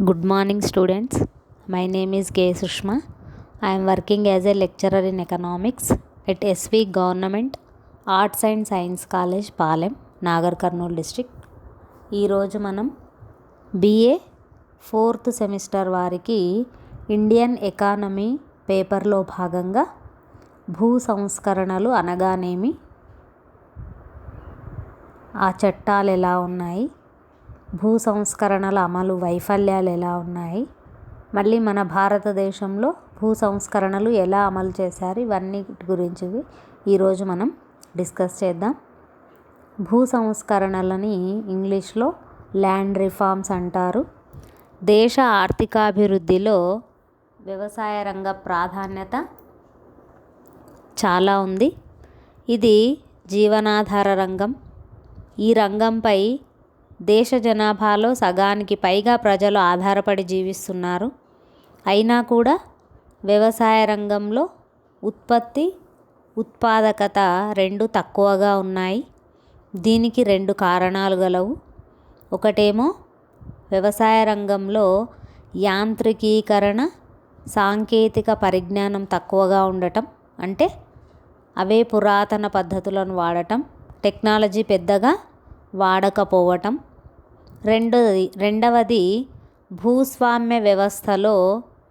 Good morning, students. My name is K. Sushma. I am working as a lecturer in economics at SV Government Arts and Science College, Palem, Nagar Karnool district. ఈరోజు మనం BA 4th semester వారికి Indian economy పేపర్లో భాగంగా భూ సంస్కరణలు అనగానేమి, ఆ చట్టాలు ఎలా ఉన్నాయి, భూ సంస్కరణల అమలు వైఫల్యాలు ఎలా ఉన్నాయి, మళ్ళీ మన భారతదేశంలో భూ సంస్కరణలు ఎలా అమలు చేశారు, ఇవన్నీ గురించి ఈరోజు మనం డిస్కస్ చేద్దాం. భూ సంస్కరణలని ఇంగ్లీష్లో ల్యాండ్ రిఫార్మ్స్ అంటారు. దేశ ఆర్థికాభివృద్ధిలో వ్యవసాయ రంగ ప్రాధాన్యత చాలా ఉంది. ఇది జీవనాధార రంగం. ఈ రంగంపై దేశ జనాభాలో సగానికి పైగా ప్రజలు ఆధారపడి జీవిస్తున్నారు. అయినా కూడా వ్యవసాయ రంగంలో ఉత్పత్తి, ఉత్పాదకత రెండు తక్కువగా ఉన్నాయి. దీనికి రెండు కారణాలు గలవు. ఒకటేమో వ్యవసాయ రంగంలో యాంత్రికీకరణ, సాంకేతిక పరిజ్ఞానం తక్కువగా ఉండటం, అంటే అవే పురాతన పద్ధతులను వాడటం, టెక్నాలజీ పెద్దగా వాడకపోవటం. రెండవది భూస్వామ్య వ్యవస్థలో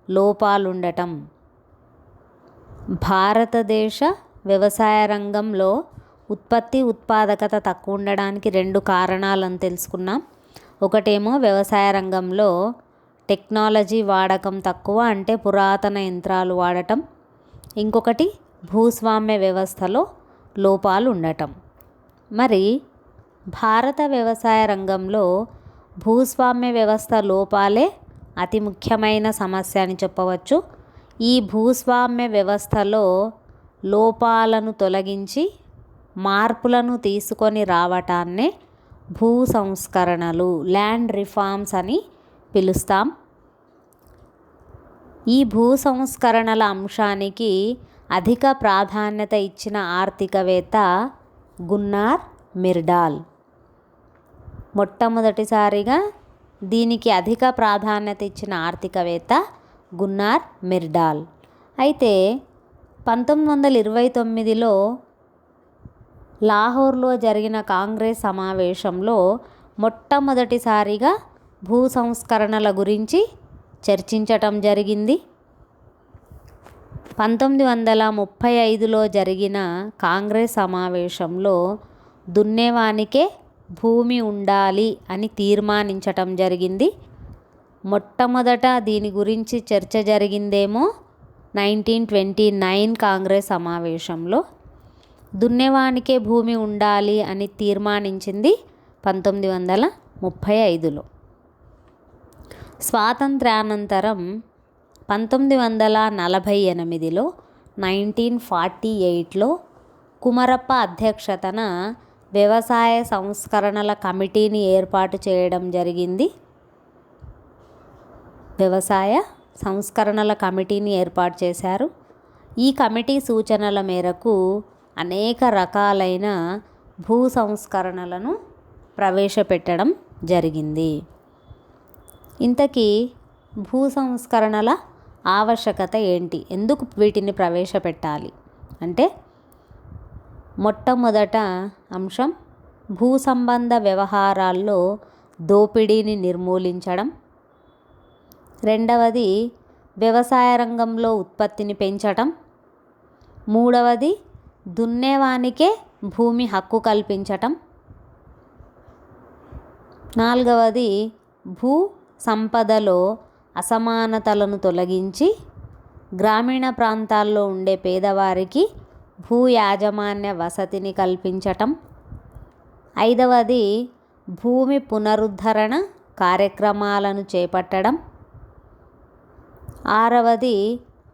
లోపాలుండటం. భారతదేశ వ్యవసాయ రంగంలో ఉత్పత్తి, ఉత్పాదకత తక్కువ ఉండడానికి రెండు కారణాలను తెలుసుకున్నాం. ఒకటేమో వ్యవసాయ రంగంలో టెక్నాలజీ వాడకం తక్కువ, అంటే పురాతన యంత్రాలు వాడటం. ఇంకొకటి భూస్వామ్య వ్యవస్థలో లోపాలు ఉండటం. మరి భారత వ్యవసాయ రంగంలో భూస్వామ్య వ్యవస్థ లోపాలే అతి ముఖ్యమైన సమస్య అని చెప్పవచ్చు. ఈ భూస్వామ్య వ్యవస్థలో లోపాలను తొలగించి మార్పులను తీసుకొని రావటాన్నే భూ సంస్కరణలు, ల్యాండ్ రిఫార్మ్స్ అని పిలుస్తాం. ఈ భూ సంస్కరణల అంశానికి అధిక ప్రాధాన్యత ఇచ్చిన ఆర్థికవేత్త గున్నార్ మిర్డాల్. మొట్టమొదటిసారిగా దీనికి అధిక ప్రాధాన్యత ఇచ్చిన ఆర్థికవేత్త గున్నార్ మిర్డాల్. అయితే 1929లో లాహోర్లో జరిగిన కాంగ్రెస్ సమావేశంలో మొట్టమొదటిసారిగా భూ సంస్కరణల గురించి చర్చించటం జరిగింది. 1935లో జరిగిన కాంగ్రెస్ సమావేశంలో దున్నేవానికే భూమి ఉండాలి అని తీర్మానించటం జరిగింది. మొట్టమొదట దీని గురించి చర్చ జరిగిందేమో 1929 కాంగ్రెస్ సమావేశంలో. దున్నేవానికే భూమి ఉండాలి అని తీర్మానించింది 1935లో. స్వాతంత్ర్యానంతరం 1948లో 1948లో కుమరప్ప అధ్యక్షతన వ్యవసాయ సంస్కరణల కమిటీని ఏర్పాటు చేయడం జరిగింది. వ్యవసాయ సంస్కరణల కమిటీని ఏర్పాటు చేశారు. ఈ కమిటీ సూచనల మేరకు అనేక రకాలైన భూ సంస్కరణలను ప్రవేశపెట్టడం జరిగింది. ఇంతకీ భూ సంస్కరణల ఆవశ్యకత ఏంటి? ఎందుకు వీటిని ప్రవేశపెట్టాలి అంటే, మొట్టమొదట అంశం భూ సంబంధ వ్యవహారాల్లో దోపిడీని నిర్మూలించడం. రెండవది వ్యవసాయ రంగంలో ఉత్పత్తిని పెంచటం. మూడవది దున్నేవానికే భూమి హక్కు కల్పించటం. నాలుగవది భూ సంపదలో అసమానతలను తొలగించి గ్రామీణ ప్రాంతాల్లో ఉండే పేదవారికి భూ యాజమాన్య వసతిని కల్పించటం. ఐదవది భూమి పునరుద్ధరణ కార్యక్రమాలను చేపట్టడం. ఆరవది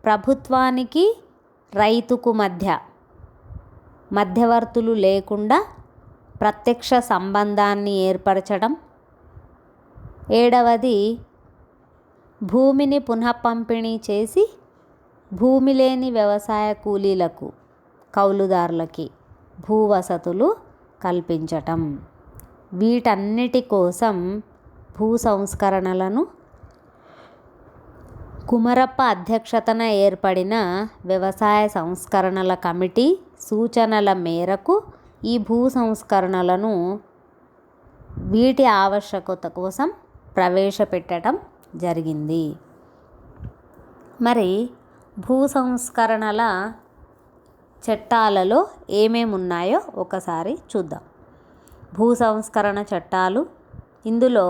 ప్రభుత్వానికి రైతుకు మధ్యవర్తులు లేకుండా ప్రత్యక్ష సంబంధాన్ని ఏర్పరచడం. ఏడవది భూమిని పునఃపంపిణీ చేసి భూమి లేని వ్యవసాయ కూలీలకు, కౌలుదారులకి భూవసతులు కల్పించటం. వీటన్నిటి కోసం భూ సంస్కరణలను కుమరప్ప అధ్యక్షతన ఏర్పడిన వ్యవసాయ సంస్కరణల కమిటీ సూచనల మేరకు ఈ భూ సంస్కరణలను వీటి ఆవశ్యకత కోసం ప్రవేశపెట్టడం జరిగింది. మరి భూ సంస్కరణల చట్టాలలో ఏమేమి ఉన్నాయో ఒకసారి చూద్దాం. భూ సంస్కరణ చట్టాలు, ఇందులో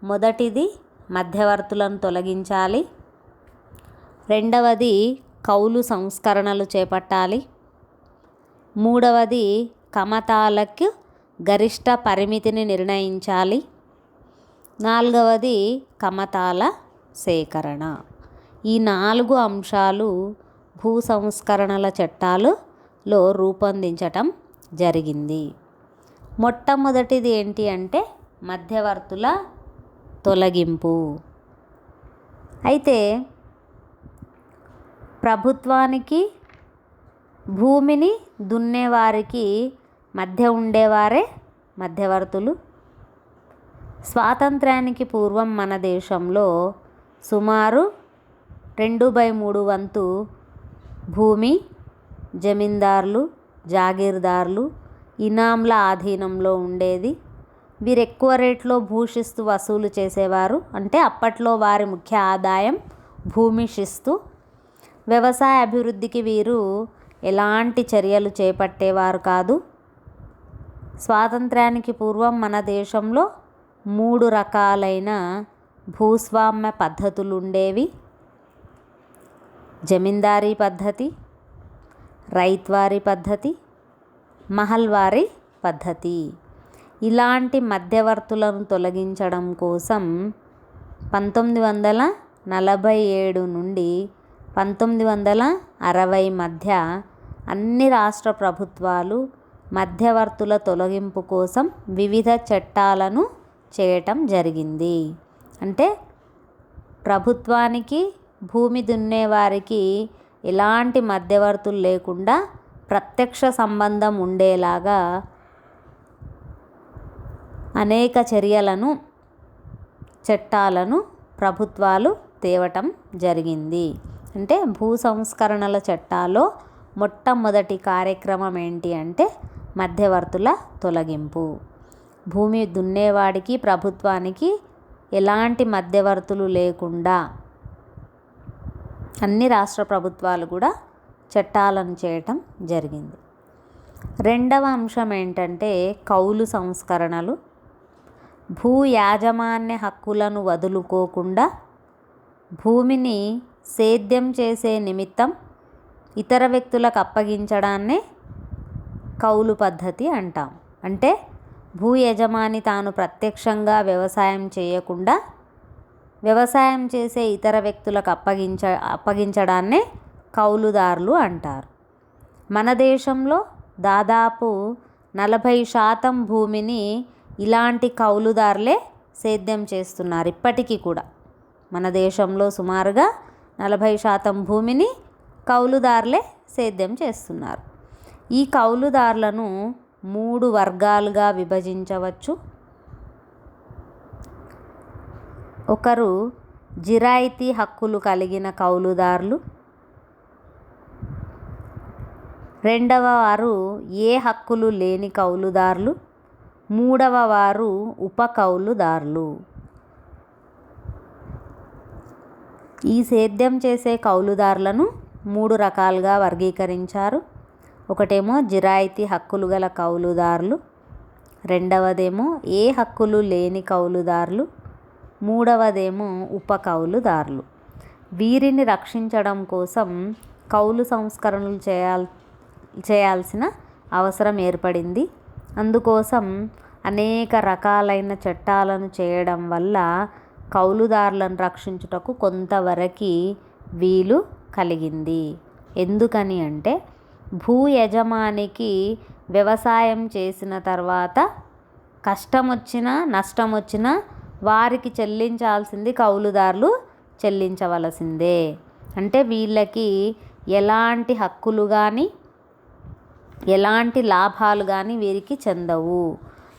మొదటిది మధ్యవర్తులను తొలగించాలి, రెండవది కౌలు సంస్కరణలు చేపట్టాలి, మూడవది కమతాలకు గరిష్ట పరిమితిని నిర్ణయించాలి, నాలుగవది కమతాల సేకరణ. ఈ 4 అంశాలు భూ సంస్కరణల చట్టాలలో రూపొందించటం జరిగింది. మొట్టమొదటిది ఏంటి అంటే మధ్యవర్తుల తొలగింపు. అయితే ప్రభుత్వానికి భూమిని దున్నేవారికి మధ్య ఉండేవారే మధ్యవర్తులు. స్వాతంత్ర్యానికి పూర్వం మన దేశంలో సుమారు 2/3 వంతు భూమి జమీందారులు, జాగీర్దారులు, ఇనాంల ఆధీనంలో ఉండేది. వీరు ఎక్కువ రేట్లో భూశిస్తు వసూలు చేసేవారు. అంటే అప్పట్లో వారి ముఖ్య ఆదాయం భూమి శిస్తు. వ్యవసాయ అభివృద్ధికి వీరు ఎలాంటి చర్యలు చేపట్టేవారు కాదు. స్వాతంత్ర్యానికి పూర్వం మన దేశంలో 3 రకాలైన భూస్వామ్య పద్ధతులు ఉండేవి. జమీందారీ పద్ధతి, రైత్వారీ పద్ధతి, మహల్వారీ పద్ధతి. ఇలాంటి మధ్యవర్తులను తొలగించడం కోసం 1947 నుండి 1960 మధ్య అన్ని రాష్ట్ర ప్రభుత్వాలు మధ్యవర్తుల తొలగింపు కోసం వివిధ చట్టాలను చేయటం జరిగింది. అంటే ప్రభుత్వానికి భూమి దున్నేవారికి ఎలాంటి మధ్యవర్తులు లేకుండా ప్రత్యక్ష సంబంధం ఉండేలాగా అనేక చట్టాలను ప్రభుత్వాలు తేవటం జరిగింది. అంటే భూ సంస్కరణల చట్టాల్లో మొట్టమొదటి కార్యక్రమం ఏంటి అంటే మధ్యవర్తుల తొలగింపు. భూమి దున్నేవాడికి ప్రభుత్వానికి ఎలాంటి మధ్యవర్తులు లేకుండా అన్ని రాష్ట్ర ప్రభుత్వాలు కూడా చట్టాలను చేయటం జరిగింది. రెండవ అంశం ఏంటంటే కౌలు సంస్కరణలు. భూ యాజమాన్య హక్కులను వదులుకోకుండా భూమిని సేద్యం చేసే నిమిత్తం ఇతర వ్యక్తులకు అప్పగించడాన్నే కౌలు పద్ధతి అంటాం. అంటే భూ యజమాని తాను ప్రత్యక్షంగా వ్యవసాయం చేయకుండా వ్యవసాయం చేసే ఇతర వ్యక్తులకు అప్పగించడాన్నే కౌలుదారులు అంటారు. మన దేశంలో దాదాపు 40% భూమిని ఇలాంటి కౌలుదారులే సేద్యం చేస్తున్నారు. ఇప్పటికీ కూడా మన దేశంలో సుమారుగా 40% భూమిని కౌలుదారులే సేద్యం చేస్తున్నారు. ఈ కౌలుదారులను 3 వర్గాలుగా విభజించవచ్చు. ఒకరు జిరాయితీ హక్కులు కలిగిన కౌలుదారులు, రెండవ వారు ఏ హక్కులు లేని కౌలుదారులు, మూడవ వారు ఉప కౌలుదారులు. ఈ సేద్యం చేసే కౌలుదారులను 3 రకాలుగా వర్గీకరించారు. ఒకటేమో జిరాయితీ హక్కులు గల కౌలుదారులు, రెండవదేమో ఏ హక్కులు లేని కౌలుదారులు, మూడవదేమో ఉప కౌలుదారులు. వీరిని రక్షించడం కోసం కౌలు సంస్కరణలు చేయాల్సిన అవసరం ఏర్పడింది. అందుకోసం అనేక రకాలైన చట్టాలను చేయడం వల్ల కౌలుదారులను రక్షించుటకు కొంతవరకు వీలు కలిగింది. ఎందుకని అంటే భూ యజమానికి వ్యవసాయం చేసిన తర్వాత కష్టం వచ్చినా నష్టం వచ్చినా వారికి చెల్లించాల్సింది కౌలుదారులు చెల్లించవలసిందే. అంటే వీళ్ళకి ఎలాంటి హక్కులు కానీ ఎలాంటి లాభాలు కానీ వీరికి చెందవు.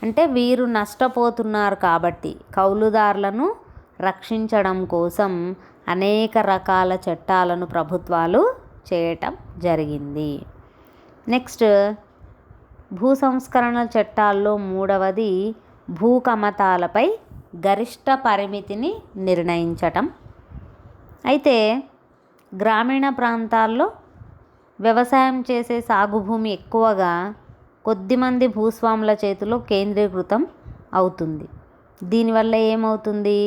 అంటే వీరు నష్టపోతున్నారు కాబట్టి కౌలుదారులను రక్షించడం కోసం అనేక రకాల చట్టాలను ప్రభుత్వాలు చేయటం జరిగింది. నెక్స్ట్, భూ సంస్కరణ చట్టాల్లో మూడవది భూ కమతాలపై గరిష్ట పరిమితిని నిర్ణయించటం. అయితే గ్రామీణ ప్రాంతాల్లో వ్యవసాయం చేసే సాగు భూమి ఎక్కువగా కొద్దిమంది భూస్వాముల చేతిలో కేంద్రీకృతం అవుతుంది. దీనివల్ల ఏమవుతుంది?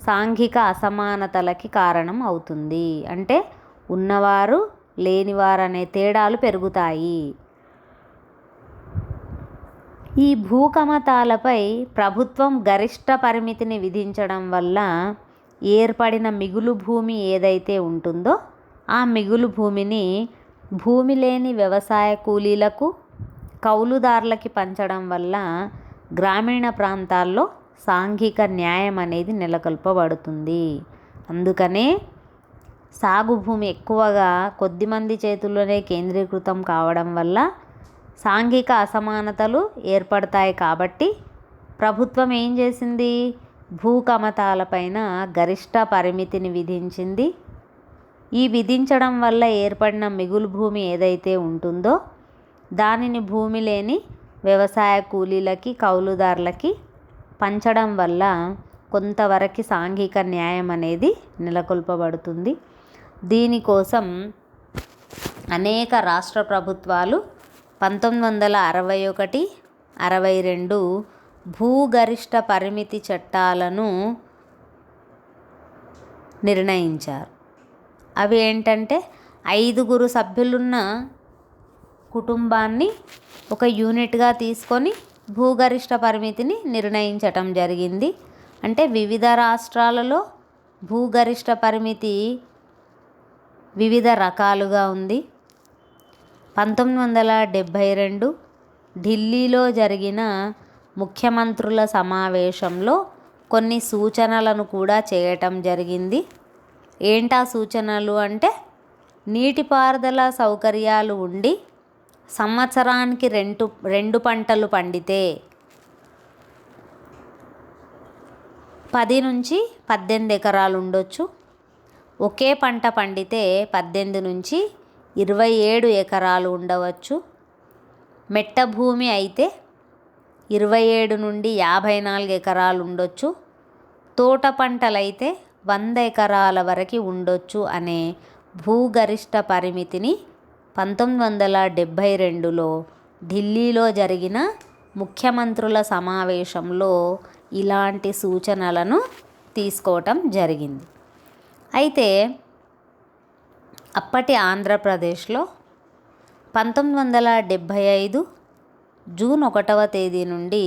సాంఘిక అసమానతలకి కారణం అవుతుంది. అంటే ఉన్నవారు లేనివారు అనే తేడాలు పెరుగుతాయి. ఈ భూకమతాలపై ప్రభుత్వం గరిష్ట పరిమితిని విధించడం వల్ల ఏర్పడిన మిగులు భూమి ఏదైతే ఉంటుందో ఆ మిగులు భూమిని భూమి లేని వ్యవసాయ కూలీలకు, కౌలుదారులకి పంచడం వల్ల గ్రామీణ ప్రాంతాల్లో సాంఘిక న్యాయం అనేది నెలకొల్పబడుతుంది. అందుకనే సాగు భూమి ఎక్కువగా కొద్దిమంది చేతుల్లోనే కేంద్రీకృతం కావడం వల్ల సాంఘిక అసమానతలు ఏర్పడతాయి. కాబట్టి ప్రభుత్వం ఏం చేసింది? భూ కమతాలపైన గరిష్ట పరిమితిని విధించింది. ఈ విధించడం వల్ల ఏర్పడిన మిగులు భూమి ఏదైతే ఉంటుందో దానిని భూమి లేని వ్యవసాయ కూలీలకి, కౌలుదారులకి పంచడం వల్ల కొంతవరకు సాంఘిక న్యాయం అనేది నెలకొల్పబడుతుంది. దీనికోసం అనేక రాష్ట్ర ప్రభుత్వాలు 1961, 62 భూగరిష్ట పరిమితి చట్టాలను నిర్ణయించారు. అవి ఏంటంటే 5 సభ్యులున్న కుటుంబాన్ని ఒక యూనిట్గా తీసుకొని భూగరిష్ట పరిమితిని నిర్ణయించటం జరిగింది. అంటే వివిధ రాష్ట్రాలలో భూగరిష్ట పరిమితి వివిధ రకాలుగా ఉంది. 1972 ఢిల్లీలో జరిగిన ముఖ్యమంత్రుల సమావేశంలో కొన్ని సూచనలను కూడా చేయటం జరిగింది. ఏంటా సూచనలు అంటే, నీటిపారుదల సౌకర్యాలు ఉండి సంవత్సరానికి 2 పంటలు పండితే 10 నుంచి 18 ఎకరాలు ఉండొచ్చు. ఒకే పంట పండితే 18 నుంచి 27 ఎకరాలు ఉండవచ్చు. మెట్ట భూమి అయితే 27 నుండి 54 ఎకరాలు ఉండొచ్చు. తోట పంటలైతే 100 ఎకరాల వరకు ఉండొచ్చు అనే భూగరిష్ట పరిమితిని 1972లో ఢిల్లీలో జరిగిన ముఖ్యమంత్రుల సమావేశంలో ఇలాంటి సూచనలను తీసుకోవటం జరిగింది. అయితే అప్పటి ఆంధ్రప్రదేశ్లో 1975 జూన్ 1వ తేదీ నుండి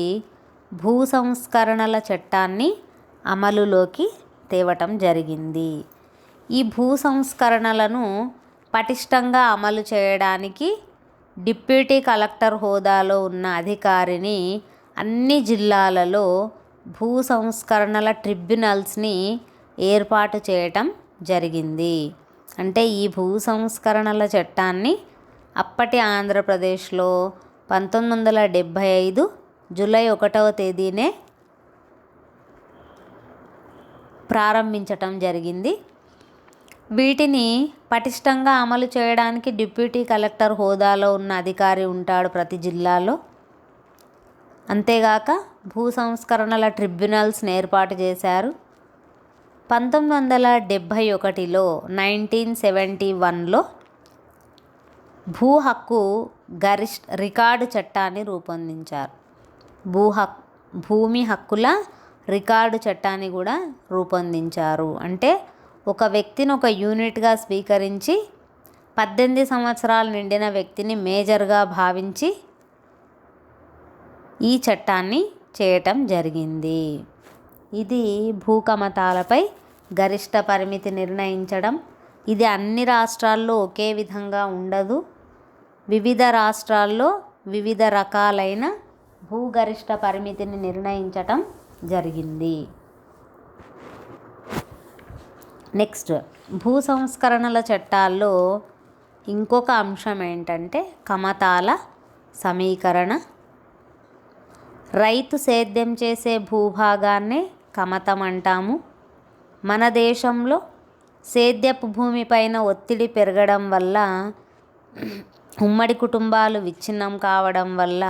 భూ సంస్కరణల చట్టాన్ని అమలులోకి తేవటం జరిగింది. ఈ భూ సంస్కరణలను పటిష్టంగా అమలు చేయడానికి డిప్యూటీ కలెక్టర్ హోదాలో ఉన్న అధికారిని అన్ని జిల్లాలలో భూ సంస్కరణల ట్రిబ్యునల్స్ని ఏర్పాటు చేయటం జరిగింది. అంటే ఈ భూ సంస్కరణల చట్టాన్ని అప్పటి ఆంధ్రప్రదేశ్లో 1975 జూలై 1వ తేదీనే ప్రారంభించటం జరిగింది. వీటిని పటిష్టంగా అమలు చేయడానికి డిప్యూటీ కలెక్టర్ హోదాలో ఉన్న అధికారి ఉంటాడు ప్రతి జిల్లాలో. అంతేగాక భూ సంస్కరణల ట్రిబ్యునల్స్ని ఏర్పాటు చేశారు. 1971లో 1971లో భూ హక్కు రికార్డు చట్టాన్ని రూపొందించారు. భూమి హక్కుల రికార్డు చట్టాన్ని కూడా రూపొందించారు. అంటే ఒక వ్యక్తిని ఒక యూనిట్గా స్వీకరించి 18 సంవత్సరాలు నిండిన వ్యక్తిని మేజర్గా భావించి ఈ చట్టాన్ని చేయటం జరిగింది. ఇది భూకమతాలపై గరిష్ట పరిమితి నిర్ణయించడం. ఇది అన్ని రాష్ట్రాల్లో ఒకే విధంగా ఉండదు. వివిధ రాష్ట్రాల్లో వివిధ రకాలైన భూగరిష్ట పరిమితిని నిర్ణయించటం జరిగింది. నెక్స్ట్, భూ సంస్కరణల చట్టాల్లో ఇంకొక అంశం ఏంటంటే కమతాల సమీకరణ. రైతు సేద్యం చేసే భూభాగాన్నే కమతం అంటాము. మన దేశంలో సేద్యపు భూమిపైన ఒత్తిడి పెరగడం వల్ల, ఉమ్మడి కుటుంబాలు విచ్ఛిన్నం కావడం వల్ల,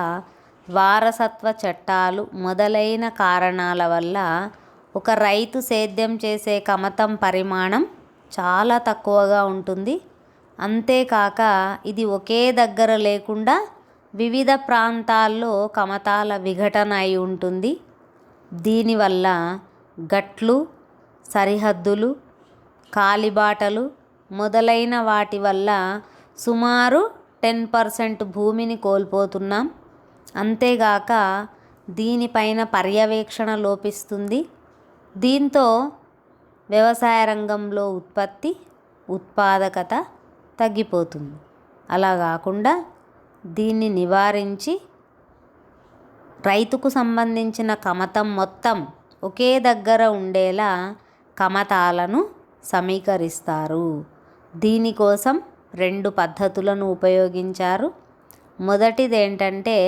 వారసత్వ చట్టాలు మొదలైన కారణాల వల్ల ఒక రైతు సేద్యం చేసే కమతం పరిమాణం చాలా తక్కువగా ఉంటుంది. అంతేకాక ఇది ఒకే దగ్గర లేకుండా వివిధ ప్రాంతాల్లో కమతాల విఘటన అయి ఉంటుంది. దీనివల్ల గట్లు, సరిహద్దులు, కాలిబాటలు మొదలైన వాటి వల్ల సుమారు 10% భూమిని కోల్పోతున్నాం. అంతేగాక దీనిపైన పర్యవేక్షణ లోపిస్తుంది. దీంతో వ్యవసాయ రంగంలో ఉత్పత్తి, ఉత్పాదకత తగ్గిపోతుంది. అలా కాకుండా దీన్ని నివారించి రైతుకు సంబంధించిన కమతం మొత్తం ఒకే దగ్గర ఉండేలా కమతాలను సమీకరిస్తారు. దీనికోసం 2 పద్ధతులను ఉపయోగించారు. మొదటిది ఏంటంటే,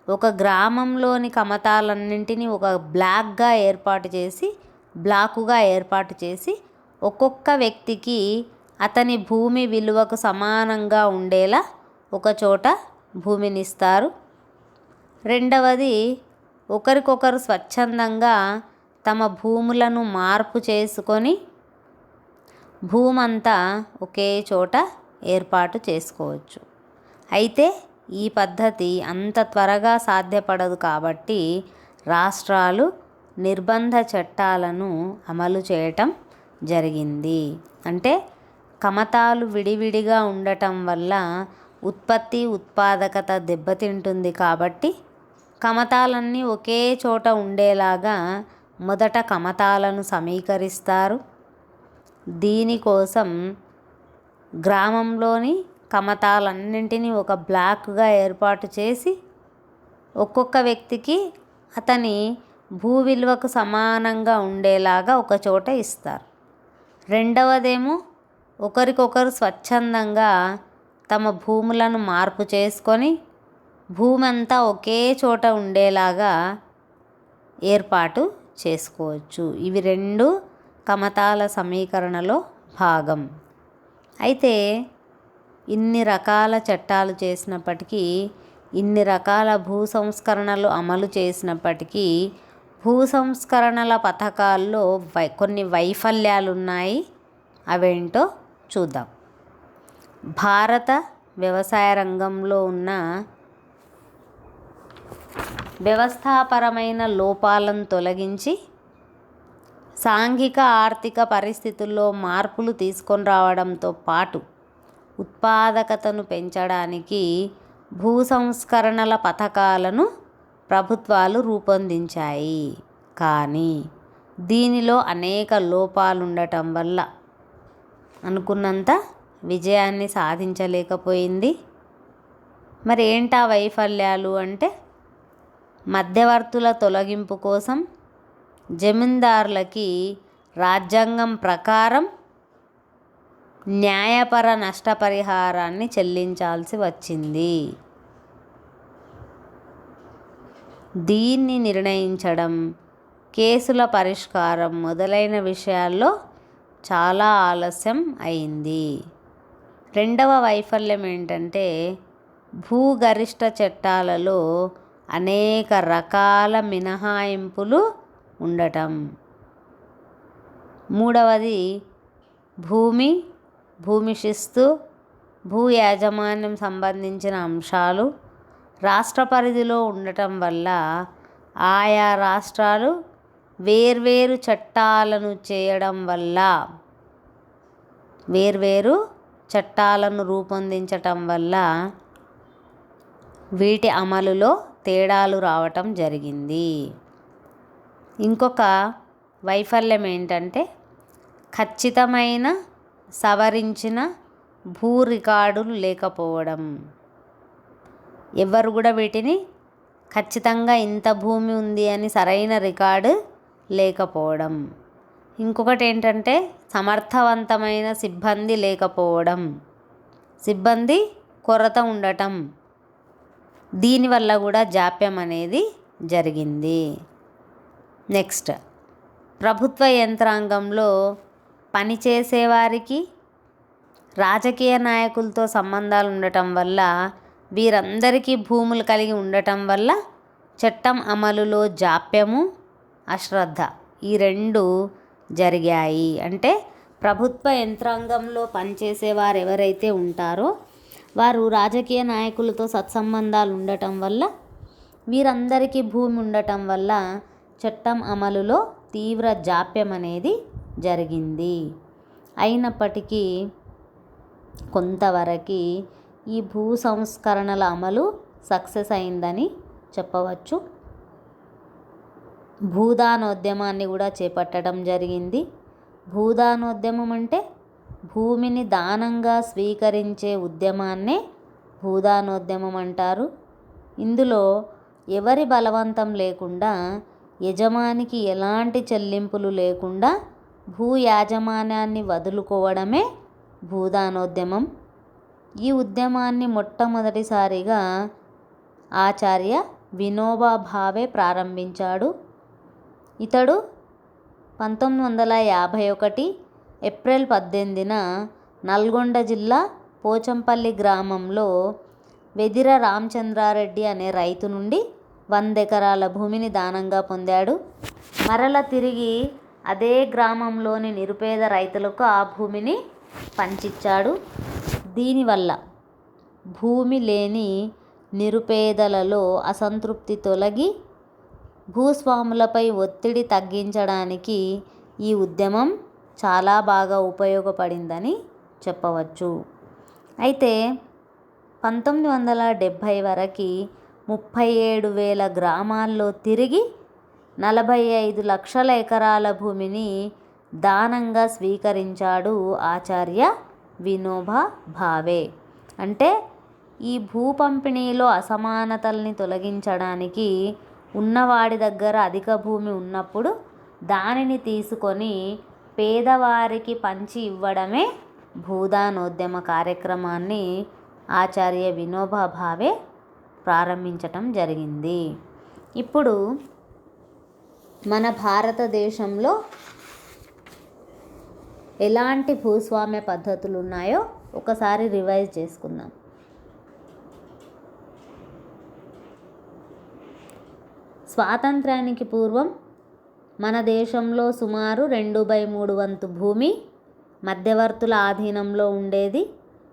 ఒక గ్రామంలోని కమతాలన్నింటినీ ఒక బ్లాకుగా ఏర్పాటు చేసి ఒక్కొక్క వ్యక్తికి అతని భూమి విలువకు సమానంగా ఉండేలా ఒక చోట భూమినిస్తారు. రెండవది, ఒకరికొకరు స్వచ్ఛందంగా తమ భూములను మార్పు చేసుకొని భూమంతా ఒకే చోట ఏర్పాటు చేసుకోవచ్చు. అయితే ఈ పద్ధతి అంత త్వరగా సాధ్యపడదు కాబట్టి రాష్ట్రాలు నిర్బంధ చట్టాలను అమలు చేయటం జరిగింది. అంటే కమతాలు విడివిడిగా ఉండటం వల్ల ఉత్పత్తి, ఉత్పాదకత దెబ్బతింటుంది కాబట్టి కమతాలన్నీ ఒకే చోట ఉండేలాగా మొదట కమతాలను సమీకరిస్తారు. దీనికోసం గ్రామంలోని కమతాలన్నింటినీ ఒక బ్లాకుగా ఏర్పాటు చేసి ఒక్కొక్క వ్యక్తికి అతని భూ విలువకు సమానంగా ఉండేలాగా ఒక చోట ఇస్తారు. రెండవదేమో, ఒకరికొకరు స్వచ్ఛందంగా తమ భూములను మార్పు చేసుకొని భూమి అంతా ఒకే చోట ఉండేలాగా ఏర్పాటు చేసుకోవచ్చు. ఇవి 2 కమతాల సమీకరణలో భాగం. అయితే ఇన్ని రకాల చట్టాలు చేసినప్పటికీ, ఇన్ని రకాల భూ సంస్కరణలు అమలు చేసినప్పటికీ భూ సంస్కరణల పథకాల్లో కొన్ని వైఫల్యాలు ఉన్నాయి. అవేంటో చూద్దాం. భారత వ్యవసాయ రంగంలో ఉన్న వ్యవస్థాపరమైన లోపాలను తొలగించి సాంఘిక ఆర్థిక పరిస్థితుల్లో మార్పులు తీసుకొని రావడంతో పాటు ఉత్పాదకతను పెంచడానికి భూ సంస్కరణల పథకాలను ప్రభుత్వాలు రూపొందించాయి. కానీ దీనిలో అనేక లోపాలుండటం వల్ల అనుకున్నంత విజయాన్ని సాధించలేకపోయింది. మరి ఏంటా వైఫల్యాలు అంటే, మధ్యవర్తుల తొలగింపు కోసం జమీందారులకి రాజ్యాంగం ప్రకారం న్యాయపర నష్టపరిహారాన్ని చెల్లించాల్సి వచ్చింది. దీన్ని నిర్ణయించడం, కేసుల పరిష్కారం మొదలైన విషయాల్లో చాలా ఆలస్యం అయింది. రెండవ వైఫల్యం ఏంటంటే, భూగరిష్ట చట్టాలలో అనేక రకాల మినహాయింపులు ఉండటం. మూడవది, భూమి శిస్తు, భూ యాజమాన్యం సంబంధించిన అంశాలు రాష్ట్ర పరిధిలో ఉండటం వల్ల ఆయా రాష్ట్రాలు వేర్వేరు చట్టాలను చేయడం వల్ల, వేర్వేరు చట్టాలను రూపొందించటం వల్ల వీటి అమలులో తేడాలు రావటం జరిగింది. ఇంకొక వైఫల్యం ఏంటంటే, ఖచ్చితమైన సవరించిన భూ రికార్డులు లేకపోవడం. ఎవరు కూడా వీటిని ఖచ్చితంగా ఇంత భూమి ఉంది అని సరైన రికార్డు లేకపోవడం. ఇంకొకటి ఏంటంటే, సమర్థవంతమైన సిబ్బంది లేకపోవడం, సిబ్బంది కొరత ఉండటం. దీనివల్ల కూడా జాప్యం అనేది జరిగింది. నెక్స్ట్, ప్రభుత్వ యంత్రాంగంలో పనిచేసేవారికి రాజకీయ నాయకులతో సంబంధాలు ఉండటం వల్ల వీరందరికీ భూములు కలిగి ఉండటం వల్ల చట్టం అమలులో జాప్యము, అశ్రద్ధ ఈ రెండు జరిగాయి. అంటే ప్రభుత్వ యంత్రాంగంలో పనిచేసేవారు ఎవరైతే ఉంటారో వారు రాజకీయ నాయకులతో సత్సంబంధాలు ఉండటం వల్ల వీరందరికీ భూమి ఉండటం వల్ల చట్టం అమలులో తీవ్ర జాప్యం అనేది జరిగింది. అయినప్పటికీ కొంతవరకు ఈ భూ సంస్కరణల అమలు సక్సెస్ అయిందని చెప్పవచ్చు. భూదానోద్యమాన్ని కూడా చేపట్టడం జరిగింది. భూదానోద్యమం అంటే భూమిని దానంగా స్వీకరించే ఉద్యమాన్నే భూదానోద్యమం అంటారు. ఇందులో ఎవరి బలవంతం లేకుండా, యజమానికి ఎలాంటి చెల్లింపులు లేకుండా భూ యాజమాన్యాన్ని వదులుకోవడమే భూదానోద్యమం. ఈ ఉద్యమాన్ని మొట్టమొదటిసారిగా ఆచార్య వినోబా భావే ప్రారంభించాడు. ఇతడు 1951 ఏప్రిల్ 18న నల్గొండ జిల్లా పోచంపల్లి గ్రామంలో వెదిర రామచంద్రారెడ్డి అనే రైతు నుండి 100 ఎకరాల భూమిని దానంగా పొందాడు. మరల తిరిగి అదే గ్రామంలోని నిరుపేద రైతులకు ఆ భూమిని పంచిచ్చాడు. దీనివల్ల భూమి లేని నిరుపేదలలో అసంతృప్తి తొలగి భూస్వాములపై ఒత్తిడి తగ్గించడానికి ఈ ఉద్యమం చాలా బాగా ఉపయోగపడిందని చెప్పవచ్చు. అయితే 1970 వరకు 37,000 గ్రామాల్లో తిరిగి 45 లక్షల ఎకరాల భూమిని దానంగా స్వీకరించాడు ఆచార్య వినోబా భావే. అంటే ఈ భూ పంపిణీలో అసమానతల్ని తొలగించడానికి ఉన్నవాడి దగ్గర అధిక భూమి ఉన్నప్పుడు దానిని తీసుకొని పేదవారికి పంచి ఇవ్వడమే భూదానోద్యమ కార్యక్రమాన్ని ఆచార్య వినోబా భావే ప్రారంభించటం జరిగింది. ఇప్పుడు మన భారతదేశంలో ఎలాంటి భూస్వామ్య పద్ధతులు ఉన్నాయో ఒకసారి రివైజ్ చేసుకుందాం. స్వాతంత్ర్యానికి పూర్వం మన దేశంలో సుమారు 2/3 వంతు భూమి మధ్యవర్తుల ఆధీనంలో ఉండేది.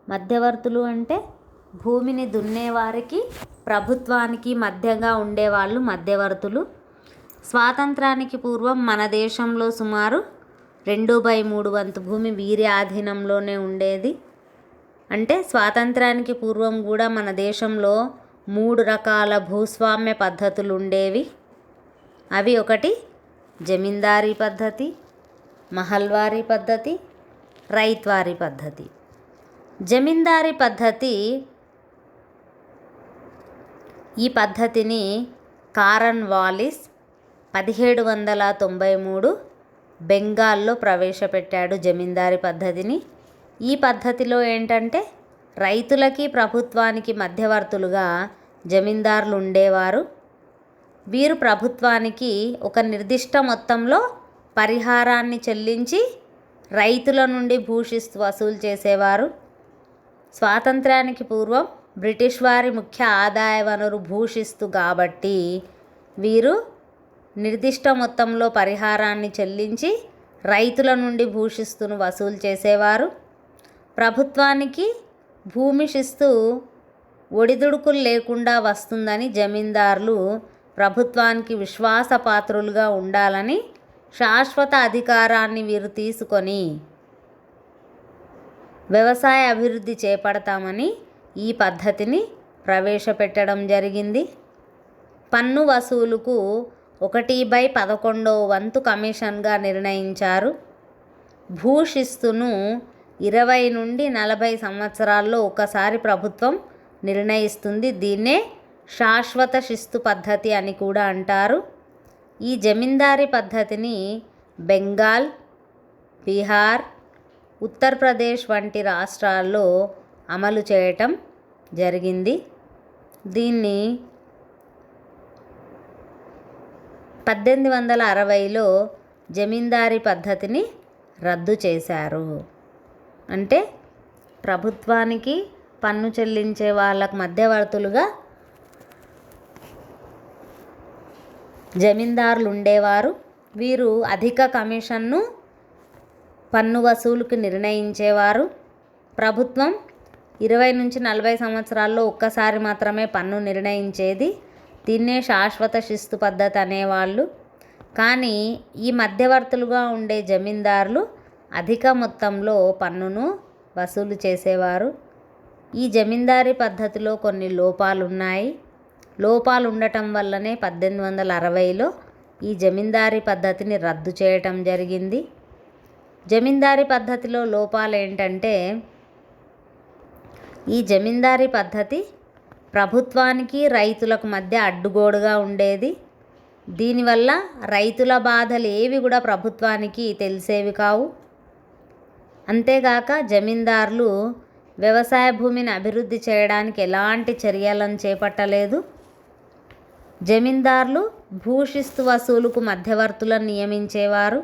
మధ్యవర్తులు అంటే భూమిని దున్నేవారికి ప్రభుత్వానికి మధ్యగా ఉండేవాళ్ళు మధ్యవర్తులు. స్వాతంత్రానికి పూర్వం మన దేశంలో సుమారు 2/3 వంతు భూమి వీరి ఆధీనంలోనే ఉండేది. అంటే స్వాతంత్రానికి పూర్వం కూడా మన దేశంలో 3 రకాల భూస్వామ్య పద్ధతులు ఉండేవి. అవి ఒకటి జమీందారీ పద్ధతి, మహల్వారీ పద్ధతి, రైత్వారీ పద్ధతి. జమీందారీ పద్ధతి ఈ పద్ధతిని కారన్ వాలిస్ 1793 బెంగాల్లో ప్రవేశపెట్టాడు జమీందారీ పద్ధతిని. ఈ పద్ధతిలో ఏంటంటే రైతులకి ప్రభుత్వానికి మధ్యవర్తులుగా జమీందారులు ఉండేవారు. వీరు ప్రభుత్వానికి ఒక నిర్దిష్ట మొత్తంలో పరిహారాన్ని చెల్లించి రైతుల నుండి భూశిస్తు వసూలు చేసేవారు. స్వాతంత్ర్యానికి పూర్వం బ్రిటిష్ వారి ముఖ్య ఆదాయ వనరు భూశిస్తు కాబట్టి వీరు నిర్దిష్ట మొత్తంలో పరిహారాన్ని చెల్లించి రైతుల నుండి భూశిస్తును వసూలు చేసేవారు. ప్రభుత్వానికి భూమి శిస్తు ఒడిదుడుకులు లేకుండా వస్తుందని జమీందారులు ప్రభుత్వానికి విశ్వాసపాత్రులుగా ఉండాలని శాశ్వత అధికారాన్ని వీరు తీసుకొని వ్యవసాయ అభివృద్ధి చేపడతామని ఈ పద్ధతిని ప్రవేశపెట్టడం జరిగింది. పన్ను వసూలుకు 1/11 వంతు కమిషన్గా నిర్ణయించారు. భూశిస్తును 20 నుండి 40 సంవత్సరాల్లో ఒకసారి ప్రభుత్వం నిర్ణయిస్తుంది. దీన్నే శాశ్వత శిస్తు పద్ధతి అని కూడా అంటారు. ఈ జమీందారీ పద్ధతిని బెంగాల్, బీహార్, ఉత్తరప్రదేశ్ వంటి రాష్ట్రాల్లో అమలు చేయటం జరిగింది. దీన్ని 1860లో జమీందారీ పద్ధతిని రద్దు చేశారు. అంటే ప్రభుత్వానికి పన్ను చెల్లించే వాళ్ళకు మధ్యవర్తులుగా జమీందారులు ఉండేవారు. వీరు అధిక కమిషన్ను పన్ను వసూలుకు నిర్ణయించేవారు. ప్రభుత్వం 20 నుంచి 40 సంవత్సరాల్లో ఒక్కసారి మాత్రమే పన్ను నిర్ణయించేది. దీన్నే శాశ్వత శిస్తు పద్ధతి అనేవాళ్ళు. కానీ ఈ మధ్యవర్తులుగా ఉండే జమీందారులు అధిక మొత్తంలో పన్నును వసూలు చేసేవారు. ఈ జమీందారీ పద్ధతిలో కొన్ని లోపాలున్నాయి. లోపాలు ఉండటం వల్లనే 1860లో ఈ జమీందారీ పద్ధతిని రద్దు చేయటం జరిగింది. జమీందారీ పద్ధతిలో లోపాలు ఏంటంటే, ఈ జమీందారీ పద్ధతి ప్రభుత్వానికి రైతులకు మధ్య అడ్డుగోడుగా ఉండేది. దీనివల్ల రైతుల బాధలు ఏవి కూడా ప్రభుత్వానికి తెలిసేవి కావు. అంతేగాక జమీందారులు వ్యవసాయ భూమిని అభివృద్ధి చేయడానికి ఎలాంటి చర్యలను చేపట్టలేదు. జమీందారులు భూశిస్తు వసూలుకు మధ్యవర్తులను నియమించేవారు.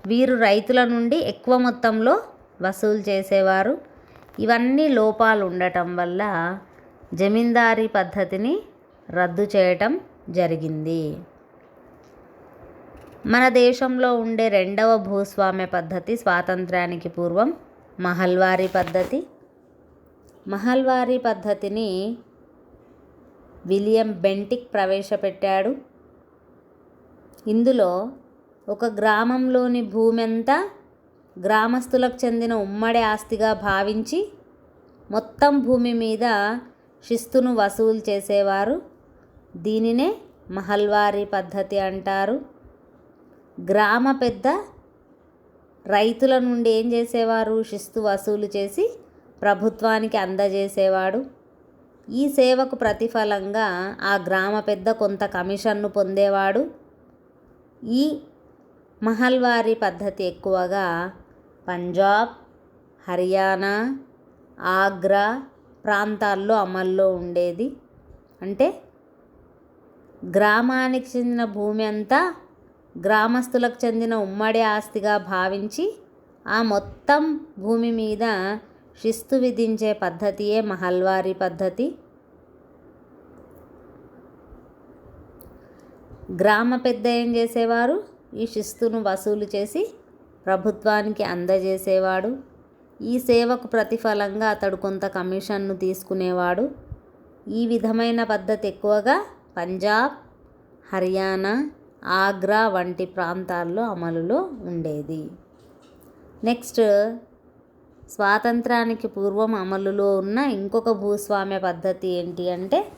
వీరు రైతుల నుండి ఎక్కువ మొత్తంలో వసూలు చేసేవారు. ఇవన్నీ లోపాలు ఉండటం వల్ల జమీందారీ పద్ధతిని రద్దు చేయటం జరిగింది. మన దేశంలో ఉండే రెండవ భూస్వామ్య పద్ధతి స్వాతంత్ర్యానికి పూర్వం మహల్వారీ పద్ధతి. మహల్వారీ పద్ధతిని విలియం బెంటిక్ ప్రవేశపెట్టాడు. ఇందులో ఒక గ్రామంలోని భూమి అంతా గ్రామస్తులకు చెందిన ఉమ్మడి ఆస్తిగా భావించి మొత్తం భూమి మీద శిస్తును వసూలు చేసేవారు. దీనినే మహల్వారీ పద్ధతి అంటారు. గ్రామ పెద్ద రైతుల నుండి ఏం చేసేవారు? శిస్తు వసూలు చేసి ప్రభుత్వానికి అందజేసేవాడు. ఈ సేవకు ప్రతిఫలంగా ఆ గ్రామ పెద్ద కొంత కమిషన్ను పొందేవాడు. ఈ మహల్వారీ పద్ధతి ఎక్కువగా పంజాబ్, హర్యానా, ఆగ్రా ప్రాంతాల్లో అమల్లో ఉండేది. అంటే గ్రామానికి చెందిన భూమి అంతా గ్రామస్తులకు చెందిన ఉమ్మడి ఆస్తిగా భావించి ఆ మొత్తం భూమి మీద శిస్తు విధించే పద్ధతియే మహల్వారీ పద్ధతి. గ్రామ పెద్ద ఏం చేసేవారు? ఈ శిస్తును వసూలు చేసి ప్రభుత్వానికి అందజేసేవాడు. ఈ సేవకు ప్రతిఫలంగా అతడు కొంత కమిషన్ను తీసుకునేవాడు. ఈ విధమైన పద్ధతి ఎక్కువగా పంజాబ్, హర్యానా, ఆగ్రా వంటి ప్రాంతాల్లో అమలులో ఉండేది. నెక్స్ట్, స్వాతంత్రానికి పూర్వం అమలులో ఉన్న ఇంకొక భూస్వామ్య పద్ధతి ఏంటి అంటే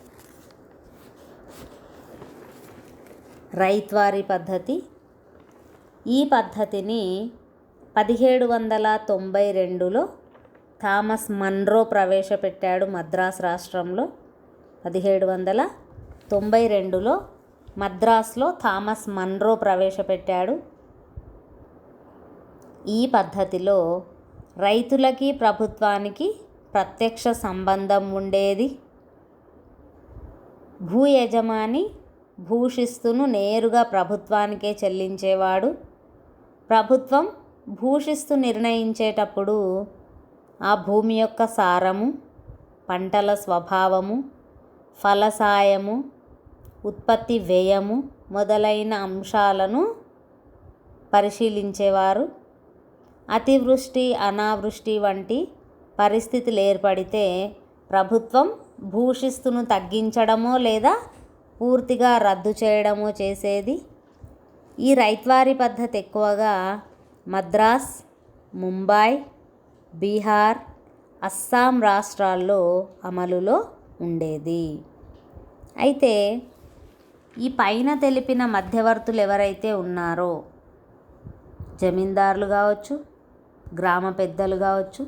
రైత్వారీ పద్ధతి. ఈ పద్ధతిని 1792లో థామస్ మన్రో ప్రవేశపెట్టాడు మద్రాస్ రాష్ట్రంలో. 1792లో మద్రాస్లో థామస్ మన్రో ప్రవేశపెట్టాడు. ఈ పద్ధతిలో రైతులకి ప్రభుత్వానికి ప్రత్యక్ష సంబంధం ఉండేది. భూ యజమాని భూశిస్తును నేరుగా ప్రభుత్వానికే చెల్లించేవాడు. ప్రభుత్వం భూశిస్తు నిర్ణయించేటప్పుడు ఆ భూమి యొక్క సారము, పంటల స్వభావము, ఫలసాయము, ఉత్పత్తి వ్యయము మొదలైన అంశాలను పరిశీలించేవారు. అతివృష్టి, అనావృష్టి వంటి పరిస్థితులు ఏర్పడితే ప్రభుత్వం భూశిస్తును తగ్గించడమో లేదా పూర్తిగా రద్దు చేయడమో చేసేది. ఈ రైత్వారీ పద్ధతి ఎక్కువగా మద్రాస్, ముంబై, బీహార్, అస్సాం రాష్ట్రాల్లో అమలులో ఉండేది. అయితే ఈ పైన తెలిపిన మధ్యవర్తులు ఎవరైతే ఉన్నారో, జమీందారులు కావచ్చు, గ్రామ పెద్దలు కావచ్చు,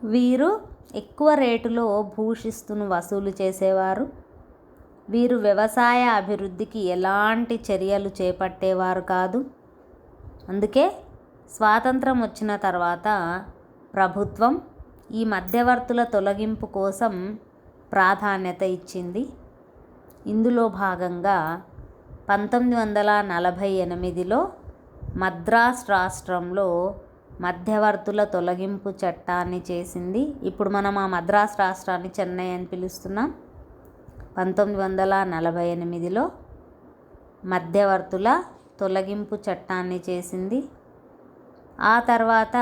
వీరు ఎక్కువ రేటులో భూశిస్తును వసూలు చేసేవారు. వీరు వ్యవసాయ అభివృద్ధికి ఎలాంటి చర్యలు చేపట్టేవారు కాదు. అందుకే స్వాతంత్రం వచ్చిన తర్వాత ప్రభుత్వం ఈ మధ్యవర్తుల తొలగింపు కోసం ప్రాధాన్యత ఇచ్చింది. ఇందులో భాగంగా 1948లో మద్రాస్ రాష్ట్రంలో మధ్యవర్తుల తొలగింపు చట్టాన్ని చేసింది. ఇప్పుడు మనం ఆ మద్రాస్ రాష్ట్రాన్ని చెన్నై అని పిలుస్తున్నాం. 1948లో మధ్యవర్తుల తొలగింపు చట్టాన్ని చేసింది. ఆ తర్వాత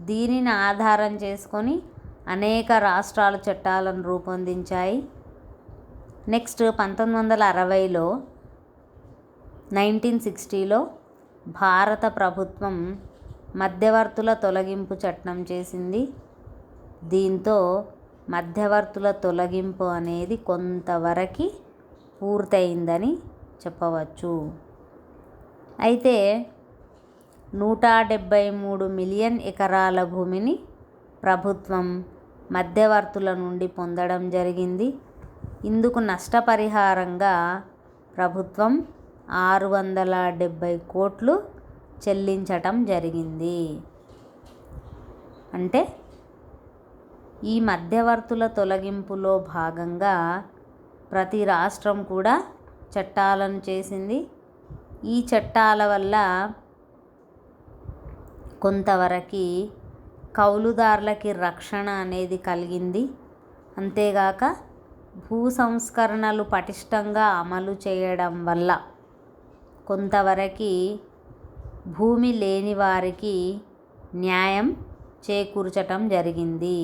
దీనిని ఆధారం చేసుకొని అనేక రాష్ట్రాలు చట్టాలను రూపొందించాయి. నెక్స్ట్ 1960లో 1960లో భారత ప్రభుత్వం మధ్యవర్తుల తొలగింపు చట్టం చేసింది. దీంతో మధ్యవర్తుల తొలగింపు అనేది కొంతవరకు పూర్తయిందని చెప్పవచ్చు. అయితే 173 మిలియన్ ఎకరాల భూమిని ప్రభుత్వం మధ్యవర్తుల నుండి పొందడం జరిగింది. ఇందుకు నష్టపరిహారంగా ప్రభుత్వం 670 కోట్లు చెల్లించటం జరిగింది. అంటే ఈ మధ్యవర్తుల తొలగింపులో భాగంగా ప్రతి రాష్ట్రం కూడా చట్టాలను చేసింది. ఈ చట్టాల వల్ల కొంతవరకు కౌలుదారులకి రక్షణ అనేది కలిగింది. అంతేగాక భూ సంస్కరణలు పటిష్టంగా అమలు చేయడం వల్ల కొంతవరకు భూమి లేని వారికి న్యాయం చేకూర్చటం జరిగింది.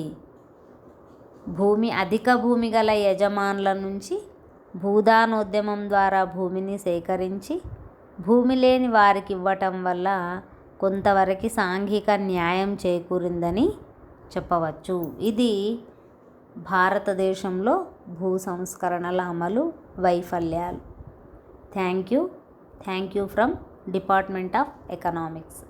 అధిక భూమి గల యజమానుల నుంచి భూదానోద్యమం ద్వారా భూమిని సేకరించి భూమి లేని వారికి ఇవ్వటం వల్ల కొంతవరకు సాంఘిక న్యాయం చేకూరిందని చెప్పవచ్చు. ఇది భారతదేశంలో భూ సంస్కరణల అమలు వైఫల్యాలు. Thank you from department of economics.